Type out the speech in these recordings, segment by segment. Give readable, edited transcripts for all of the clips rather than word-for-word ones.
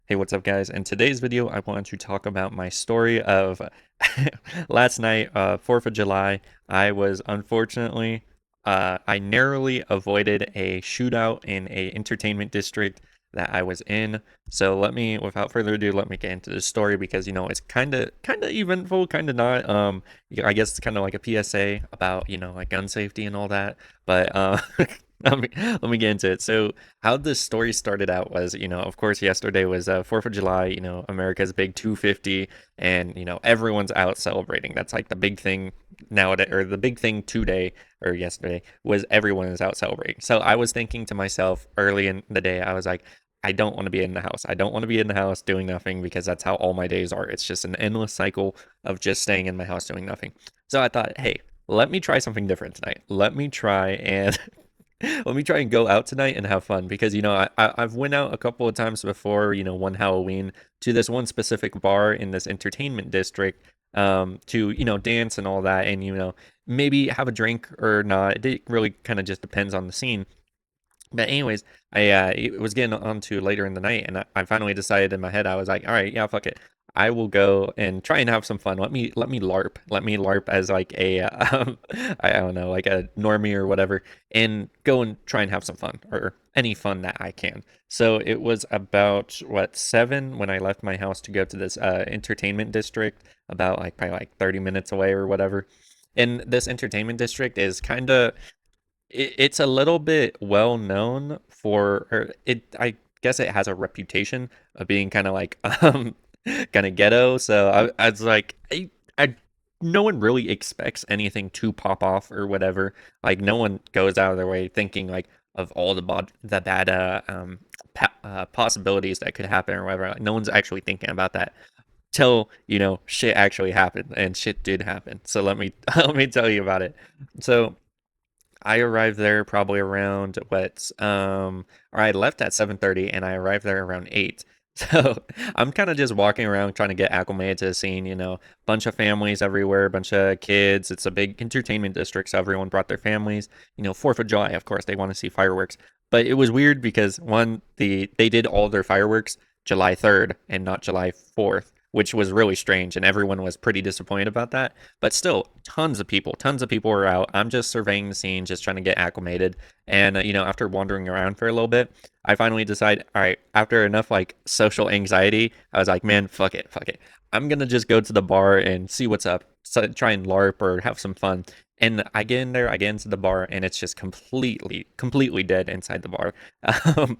Hey, what's up, guys? In today's video, I want to talk about my story of last night, 4th of July. I was unfortunately, I narrowly avoided a shootout in a entertainment district that I was in. So without further ado, let me get into the story because it's kind of eventful, kind of not. Yeah, I guess it's kind of like a PSA about like gun safety and all that. But let me get into it. So how this story started out was, of course, yesterday was 4th of July, America's big 250, and, everyone's out celebrating. That's like the big thing nowadays, or the big thing today or yesterday was everyone is out celebrating. So I was thinking to myself early in the day, I was like, I don't want to be in the house. I don't want to be in the house doing nothing because that's how all my days are. It's just an endless cycle of just staying in my house doing nothing. So I thought, hey, let me try something different tonight. Let me try and go out tonight and have fun because I've went out a couple of times before, one Halloween to this one specific bar in this entertainment district to dance and all that, and maybe have a drink or not. It really kind of just depends on the scene. But anyways, it was getting on to later in the night, and I finally decided in my head, I was like, all right, yeah, fuck it. I will go and try and have some fun. Let me LARP. Let me LARP as like a I don't know, like a normie or whatever, and go and try and have some fun or any fun that I can. So it was about what 7 when I left my house to go to this entertainment district, about like probably like 30 minutes away or whatever. And this entertainment district is kind of it's a little bit well known for or it I guess it has a reputation of being kind of like kind of ghetto. So I was like I no one really expects anything to pop off or whatever. Like no one goes out of their way thinking like of all the bad possibilities that could happen or whatever. Like, no one's actually thinking about that till shit actually happened, and shit did happen. So let me let me tell you about it. So I arrived there probably around or I left at 7:30 and I arrived there around 8. So I'm kind of just walking around trying to get acclimated to the scene, bunch of families everywhere, bunch of kids. It's a big entertainment district, so everyone brought their families. 4th of July, of course, they want to see fireworks. But it was weird because they did all their fireworks July 3rd and not July 4th, which was really strange, and everyone was pretty disappointed about that. But still, tons of people were out. I'm just surveying the scene, just trying to get acclimated. And, after wandering around for a little bit, I finally decide, all right, after enough like social anxiety, I was like, man, fuck it, fuck it. I'm gonna just go to the bar and see what's up, so, try and LARP or have some fun. And I get in there, I get into the bar, and it's just completely dead inside the bar. Um,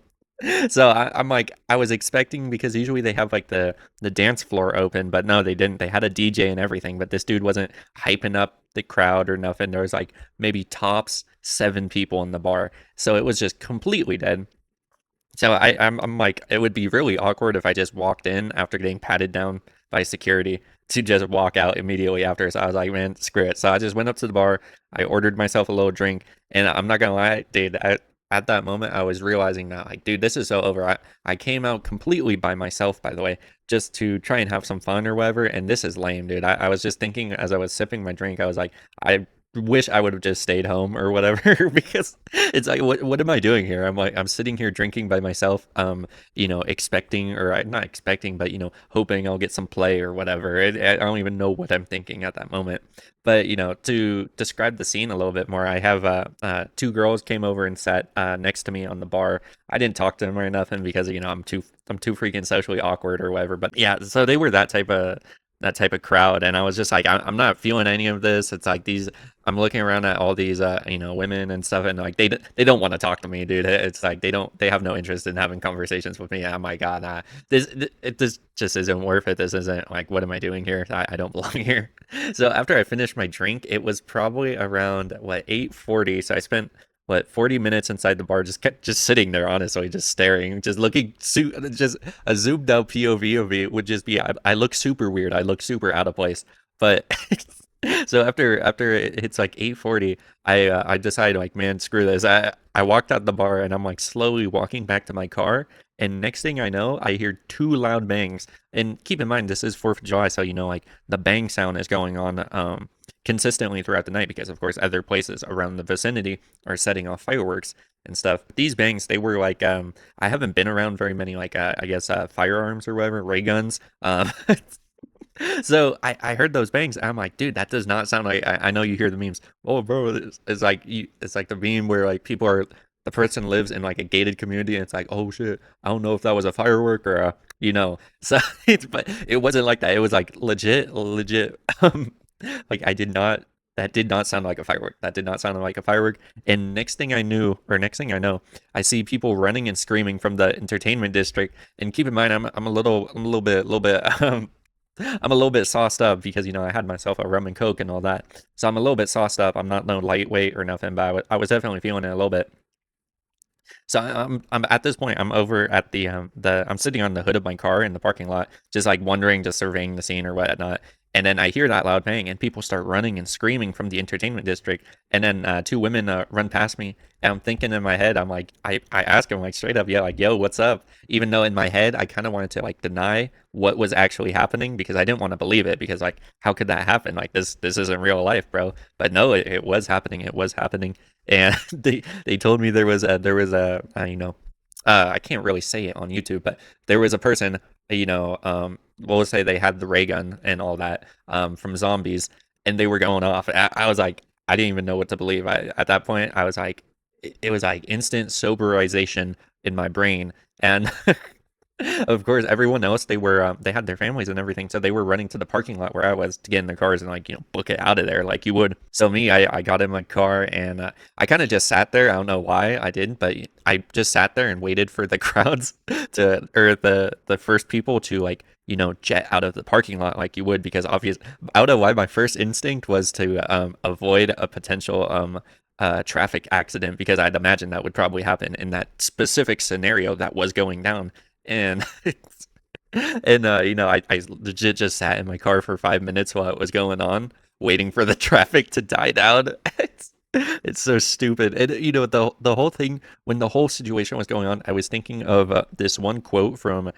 so I'm like, I was expecting because usually they have like the dance floor open, but no, they didn't. They had a DJ and everything, but this dude wasn't hyping up the crowd or nothing. There was like maybe tops 7 people in the bar, so it was just completely dead. So I'm like, it would be really awkward if I just walked in after getting patted down by security to just walk out immediately after. So I was like, man, screw it. So I just went up to the bar. I ordered myself a little drink, and I'm not gonna lie, dude. At that moment, I was realizing that, like, dude, this is so over. I came out completely by myself, by the way, just to try and have some fun or whatever. And this is lame, dude. I was just thinking as I was sipping my drink, I was like, I wish I would have just stayed home or whatever because it's like what am I doing here? I'm like I'm sitting here drinking by myself, expecting or not expecting, but hoping I'll get some play or whatever. I don't even know what I'm thinking at that moment. But to describe the scene a little bit more, I have 2 girls came over and sat next to me on the bar. I didn't talk to them or nothing because I'm too freaking socially awkward or whatever. But yeah, so they were that type of crowd, and I was just like, I'm not feeling any of this. It's like these I'm looking around at all these women and stuff, and like they don't want to talk to me, dude. It's like they have no interest in having conversations with me. I'm like, God, this just isn't worth it. This isn't like, what am I doing here? I don't belong here. So after I finished my drink, it was probably around what 8:40. So I spent what 40 minutes inside the bar, just sitting there, honestly, just staring, just looking, just a zoomed out POV of me would just be, I look super weird, I look super out of place, but So after it hits like 8:40, I decided like, man, screw this. I walked out the bar and I'm like slowly walking back to my car. And next thing I know, I hear two loud bangs. And keep in mind, this is 4th of July, so like the bang sound is going on consistently throughout the night because of course other places around the vicinity are setting off fireworks and stuff. These bangs, they were like I haven't been around very many like I guess firearms or whatever, ray guns. So I heard those bangs. And I'm like, dude, that does not sound like. I know you hear the memes. Oh, bro, it's like it's like the meme where like people are the person lives in like a gated community, and it's like, oh shit, I don't know if that was a firework or a, So it's but it wasn't like that. It was like legit. Like I did not. That did not sound like a firework. That did not sound like a firework. And next thing I knew, or next thing I know, I see people running and screaming from the entertainment district. And keep in mind, I'm a little bit I'm a little bit sauced up because I had myself a rum and coke and all that, so I'm a little bit sauced up. I'm not no lightweight or nothing, but I was definitely feeling it a little bit. So I'm at this point I'm over at the I'm sitting on the hood of my car in the parking lot, just like wondering, just surveying the scene or whatnot. And then I hear that loud bang, and people start running and screaming from the entertainment district. And then two women run past me, and I'm thinking in my head, I'm like, I ask them like straight up, yeah, like, yo, what's up? Even though in my head I kind of wanted to like deny what was actually happening because I didn't want to believe it because like how could that happen? Like this isn't real life, bro. But no, it was happening. It was happening, and they told me I can't really say it on YouTube, but there was a person, we'll say they had the ray gun and all that from zombies, and they were going off. I was like, I didn't even know what to believe. At that point, I was like, it was like instant soberization in my brain, and of course, everyone else they had their families and everything, so they were running to the parking lot where I was to get in their cars and like book it out of there like you would. So me, I got in my car and I kind of just sat there. I don't know why I didn't, but I just sat there and waited for the crowds or the first people to like jet out of the parking lot like you would because obvious. I don't know why my first instinct was to avoid a potential traffic accident because I'd imagine that would probably happen in that specific scenario that was going down. And and I legit just sat in my car for 5 minutes while it was going on, waiting for the traffic to die down. It's so stupid. And the whole thing when the whole situation was going on, I was thinking of this one quote from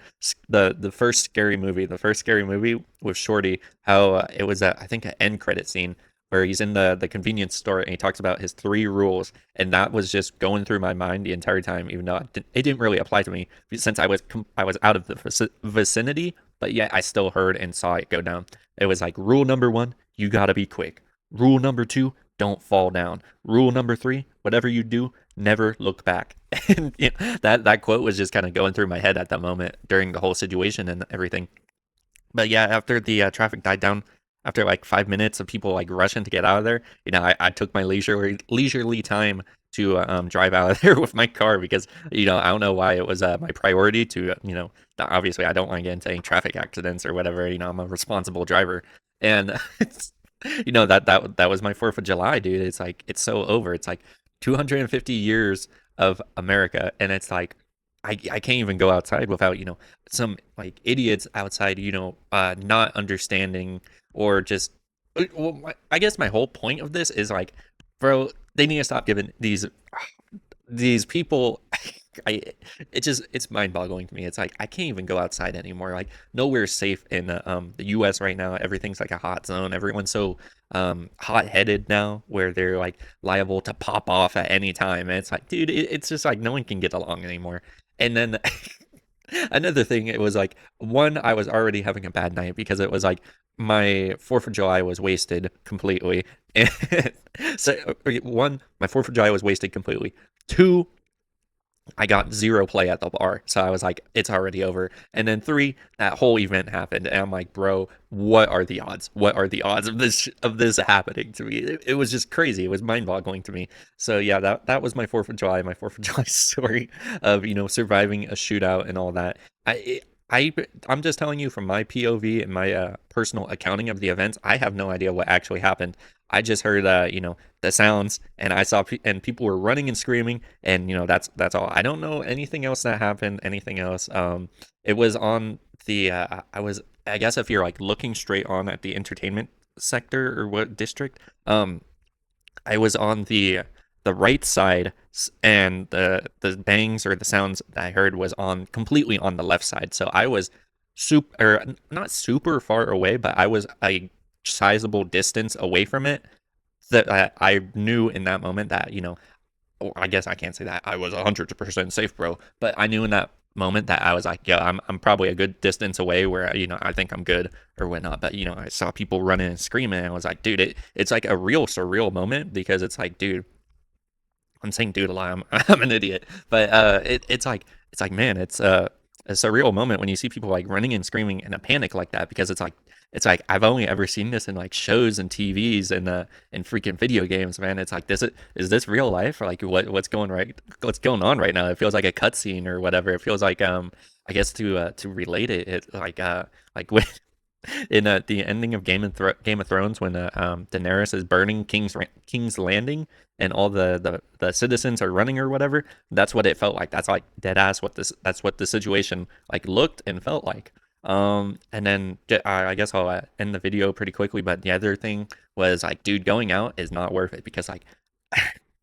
the first scary movie with Shorty. How it was I think an end credit scene where he's in the convenience store and he talks about his three rules, and that was just going through my mind the entire time, even though it didn't really apply to me since I was out of the vicinity, but yet I still heard and saw it go down. It was like rule number one, you gotta be quick. Rule number two, don't fall down. Rule number three, whatever you do, never look back. And that quote was just kind of going through my head at the moment during the whole situation and everything. But yeah, after the traffic died down, after like 5 minutes of people like rushing to get out of there, I took my leisurely time to drive out of there with my car because I don't know why it was my priority to obviously I don't want to get into any traffic accidents or whatever. I'm a responsible driver, and it's, that was my 4th of July, dude. It's like it's so over. It's like 250 years of America, and it's like I can't even go outside without some like idiots outside not understanding or just well, I guess my whole point of this is like, bro, they need to stop giving these people I it's mind-boggling to me. It's like I can't even go outside anymore. Like nowhere's safe in the US right now. Everything's like a hot zone. Everyone's so hot-headed now where they're like liable to pop off at any time. And it's like, dude, it's just like no one can get along anymore. And then another thing, it was like one, I was already having a bad night because it was like my 4th of July was wasted completely. And so okay, one, my 4th of July was wasted completely. Two, I got zero play at the bar, so I was like, it's already over. And then three, that whole event happened, and I'm like, bro, what are the odds? What are the odds of this happening to me? It was just crazy. It was mind-boggling to me. So yeah, that was my 4th of July, my 4th of July story of surviving a shootout and all that. I'm just telling you from my POV and my personal accounting of the events. I have no idea what actually happened. I just heard the sounds, and I saw and people were running and screaming, and that's all. I don't know anything else that happened. Anything else? It was on the I guess if you're like looking straight on at the entertainment sector or what district. I was on the right side, and the bangs or the sounds that I heard was on completely on the left side. So I was super, or not super far away, but I was a sizable distance away from it. That I knew in that moment that, or I guess I can't say that I was 100% safe, bro. But I knew in that moment that I was like, yeah, I'm probably a good distance away where, I think I'm good or whatnot. But I saw people running and screaming, and I was like, dude, it's like a real surreal moment, because it's like, dude, I'm saying dude a lot. I'm an idiot, but it's like man, it's a surreal moment when you see people like running and screaming in a panic like that, because it's like I've only ever seen this in like shows and TVs and freaking video games, man. It's like, is this real life, or like what's going on right now? It feels like a cutscene or whatever. It feels like I guess to relate it like when in the ending of Game of Thrones, when Daenerys is burning King's Landing, and all the citizens are running or whatever. That's what it felt like. That's like dead ass what this. That's what the situation like looked and felt like. And then I guess I'll end the video pretty quickly. But the other thing was like, dude, going out is not worth it, because like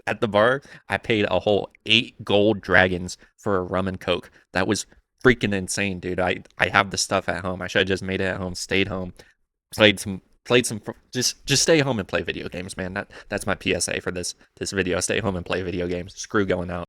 at the bar, I paid a whole 8 gold dragons for a rum and coke. That was freaking insane, dude. I have the stuff at home. I should have just made it at home, stayed home, played some just stay home and play video games, man. That's my PSA for this video. Stay home and play video games. Screw going out.